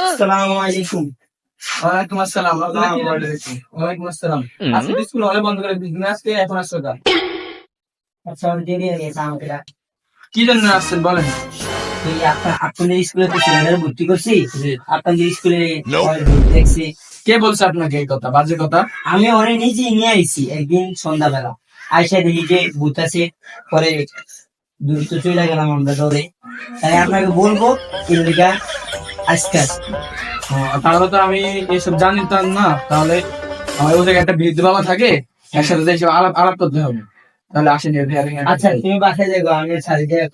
আসসালামু আলাইকুম। ওয়ালাইকুম আসসালাম। ওয়ালাইকুম আসসালাম। আজকে তো স্কুল হলে বন্ধ করে দিন, আজকে এখন আসছো কা? আচ্ছা, আমার দেরি হয়ে গেছে আমাকে কি জন্য আসছেন বলেন? আপনাদের স্কুলে তো ছেলেদের ভর্তি করছি। জি। আপনাদের স্কুলে দেখছি। কে বলছে আপনাকে এই কথা, বাজে কথা? আমি অনেক নিজে নিয়ে আইছি একদিন সন্ধ্যাবেলা। আইসা দেখি যে ভূত আছে। পরে দ্রুত চলে গেলাম আমরা ধরে। তাই আপনাকে বলবো এলাকা আজকে আসছি। তাহলে তো আমি এসব জানিতাম না। তাহলে আমার ওই জায়গায় একটা বৃদ্ধ বাবা থাকে, একসাথে এসব আলাপ আলাপ করতে হবে। তাহলে আসেন। আচ্ছা, তুমি বাসায় যাবো, আমি ছাড়ি দিয়ে